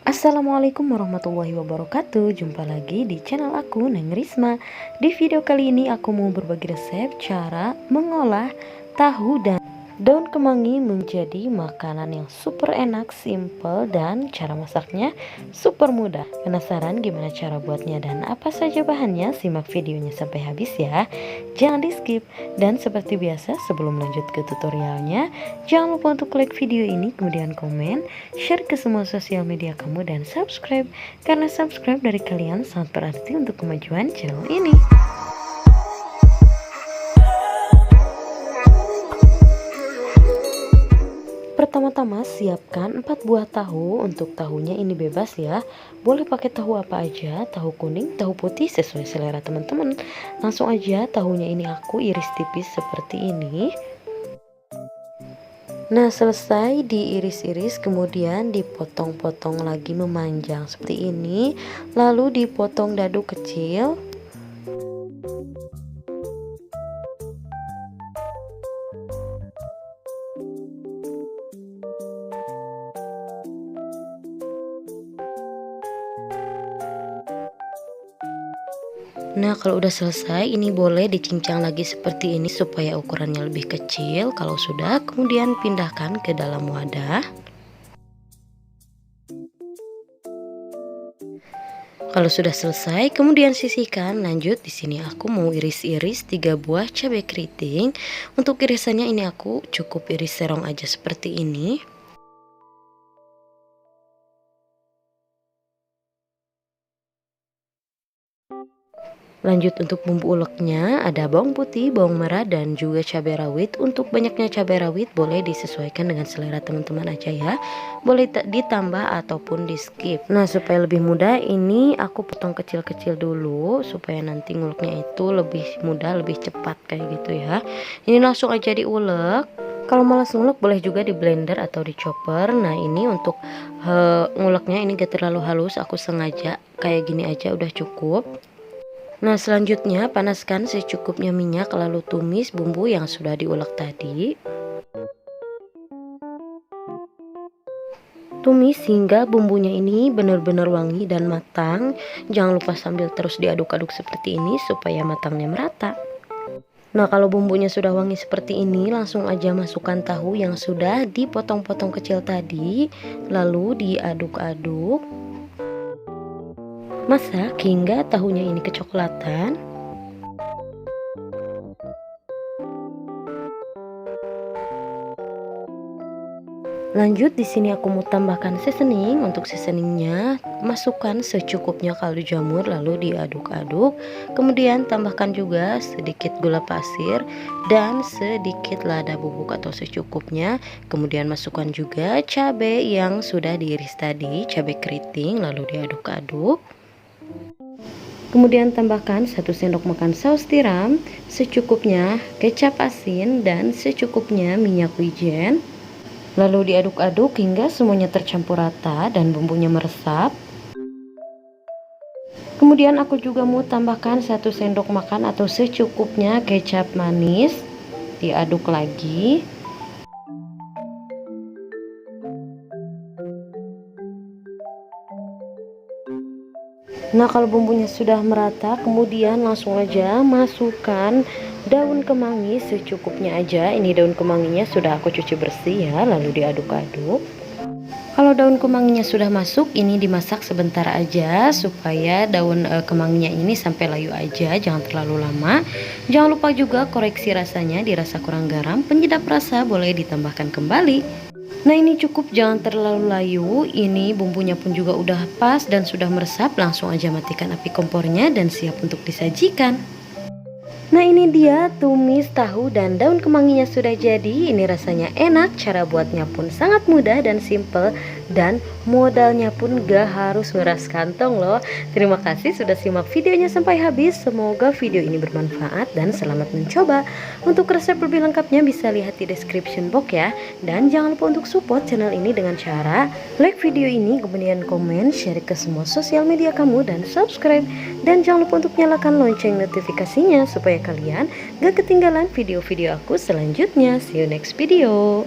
Assalamualaikum warahmatullahi wabarakatuh. Jumpa lagi di channel aku, Neng Risma. Di video kali ini aku mau berbagi resep cara mengolah tahu dan daun kemangi menjadi makanan yang super enak, simple, dan cara masaknya super mudah. Penasaran gimana cara buatnya dan apa saja bahannya? Simak videonya sampai habis ya, jangan di skip. Dan seperti biasa, sebelum lanjut ke tutorialnya, jangan lupa untuk like video ini, kemudian komen, share ke semua sosial media kamu, dan subscribe, karena subscribe dari kalian sangat berarti untuk kemajuan channel ini. Pertama-tama siapkan 4 buah tahu. Untuk tahunya ini bebas ya, boleh pakai tahu apa aja, tahu kuning, tahu putih, sesuai selera teman-teman. Langsung aja, tahunya ini aku iris tipis seperti ini. Nah, selesai diiris-iris, kemudian dipotong-potong lagi memanjang seperti ini, lalu dipotong dadu kecil. Nah, kalau udah selesai, ini boleh dicincang lagi seperti ini supaya ukurannya lebih kecil. Kalau sudah, kemudian pindahkan ke dalam wadah. Kalau sudah selesai, kemudian sisihkan. Lanjut, di sini aku mau iris-iris 3 buah cabai keriting. Untuk irisannya ini aku cukup iris serong aja seperti ini. Lanjut, untuk bumbu uleknya ada bawang putih, bawang merah, dan juga cabai rawit. Untuk banyaknya cabai rawit boleh disesuaikan dengan selera teman-teman aja ya. Boleh ditambah ataupun di skip. Nah, supaya lebih mudah ini aku potong kecil-kecil dulu supaya nanti nguleknya itu lebih mudah, lebih cepat kayak gitu ya. Ini langsung aja diulek. Kalau malas ngulek boleh juga di blender atau di chopper. Nah, ini untuk nguleknya ini gak terlalu halus, aku sengaja kayak gini aja udah cukup. Nah, selanjutnya panaskan secukupnya minyak, lalu tumis bumbu yang sudah diulek tadi. Tumis hingga bumbunya ini benar-benar wangi dan matang. Jangan lupa sambil terus diaduk-aduk seperti ini supaya matangnya merata. Nah, kalau bumbunya sudah wangi seperti ini, langsung aja masukkan tahu yang sudah dipotong-potong kecil tadi, lalu diaduk-aduk. Masak hingga tahunya ini kecoklatan. Lanjut, di sini aku mau tambahkan seasoning. Untuk seasoningnya masukkan secukupnya kaldu jamur, lalu diaduk-aduk. Kemudian tambahkan juga sedikit gula pasir dan sedikit lada bubuk atau secukupnya. Kemudian masukkan juga cabai yang sudah diiris tadi, cabai keriting, lalu diaduk-aduk. Kemudian tambahkan 1 sendok makan saus tiram, secukupnya kecap asin, dan secukupnya minyak wijen. Lalu diaduk-aduk hingga semuanya tercampur rata dan bumbunya meresap. Kemudian aku juga mau tambahkan 1 sendok makan atau secukupnya kecap manis. Diaduk lagi. Nah, kalau bumbunya sudah merata, kemudian langsung aja masukkan daun kemangi secukupnya aja. Ini daun kemanginya sudah aku cuci bersih ya, lalu diaduk-aduk. Kalau daun kemanginya sudah masuk, ini dimasak sebentar aja supaya daun kemanginya ini sampai layu aja, jangan terlalu lama. Jangan lupa juga koreksi rasanya, dirasa kurang garam, penyedap rasa boleh ditambahkan kembali. Nah, ini cukup, jangan terlalu layu. Ini bumbunya pun juga udah pas dan sudah meresap. Langsung aja matikan api kompornya dan siap untuk disajikan. Nah, ini dia tumis tahu dan daun kemanginya sudah jadi. Ini rasanya enak, cara buatnya pun sangat mudah dan simple, dan modalnya pun gak harus nguras kantong loh. Terima kasih sudah simak videonya sampai habis. Semoga video ini bermanfaat dan selamat mencoba. Untuk resep lebih lengkapnya bisa lihat di description box ya. Dan jangan lupa untuk support channel ini dengan cara like video ini, kemudian komen, share ke semua sosial media kamu, dan subscribe. Dan jangan lupa untuk nyalakan lonceng notifikasinya supaya kalian gak ketinggalan video-video aku selanjutnya. See you next video.